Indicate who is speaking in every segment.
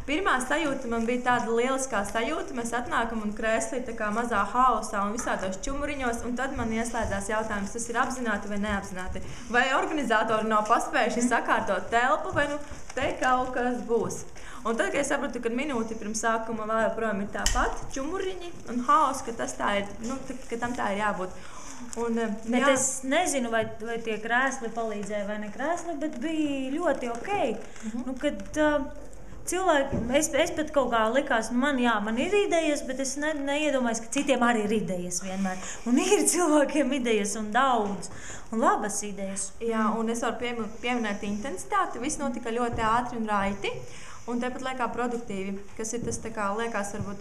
Speaker 1: Pirmā sajūta man bija tāda lieliskā sajūta. Mēs atnākam un krēslī tā kā mazā haosā un visādos čumuriņos, un tad man ieslēdzās jautājums, tas ir apzināti vai neapzināti. Vai organizatori nav paspējuši sakārtot telpu, vai nu te kaut kas būs. Un tad, kad es sapratu, ka minūti pirms sākuma vēl joprojām ir tāpat čumuriņi un haos, ka tas tā ir, nu, ka tam tā ir jābūt. Un,
Speaker 2: bet es nezinu, vai tie krēsli palīdzēja vai ne krēsli, bet bija ļoti ok. Nu, kad cilvēki, es pat kaut kā likās, nu man ir idejas, bet es neiedomājos, ka citiem arī ir idejas vienmēr. Un ir cilvēkiem idejas un daudz, un labas idejas.
Speaker 1: Jā, un es varu pieminēt intensitāti, viss notika ļoti ātri un raiti. Un tāpat laikā produktīvi, kas ir tas, tā kā liekas, varbūt,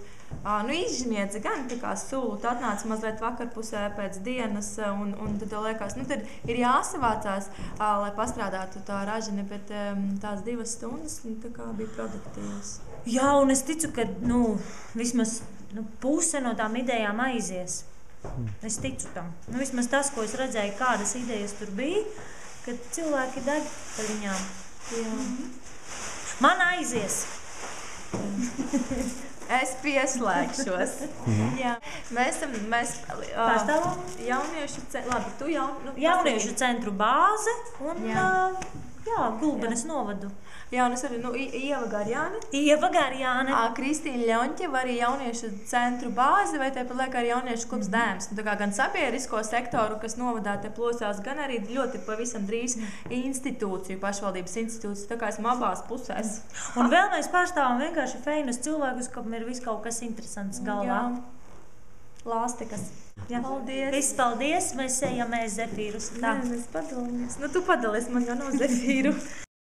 Speaker 1: izžniedzi gan tā kā sulu, tu atnāc mazliet vakarpusē pēc dienas, un tad liekas, nu tad ir jāsavācās, lai pastrādātu tā ražina, bet tās 2 stundas, nu, tā kā bija produktīvas.
Speaker 2: Jā, un es ticu, ka, nu, vismaz puse no tām idejām aizies. Es ticu tam. Nu, vismaz tas, ko es redzēju, kādas idejas tur bija, kad cilvēki deg par viņām.
Speaker 1: Jā.
Speaker 2: Man aizies.
Speaker 1: Es pieslēgšos. Jā. Mēs
Speaker 2: pārstāvam
Speaker 1: jauniešu
Speaker 2: jauniešu centru bāze un Gulbenes novadu.
Speaker 1: Jā, un es arī, Ieva
Speaker 2: Garjāne.
Speaker 1: Kristīna Ļoņķeva arī jauniešu centru bāzi, vai tāpat laikā arī jauniešu klubs Dēms. Tā kā gan sabiedrisko sektoru, kas novadā te plosās, gan arī ļoti pavisam drīz institūciju, pašvaldības institūciju, tā kā esmu abās pusēs.
Speaker 2: Un vēl mēs pārstāvam vienkārši feinus cilvēkus, kam ir viss kaut kas interesants galvā.
Speaker 1: Jā. Lāstikas.
Speaker 2: Jā.
Speaker 1: Paldies.
Speaker 2: Viss paldies, mēs ejam ēst zefīrus.
Speaker 1: Nē, mēs padalāmies. Nu, tu padalies, man jau nav zefīru.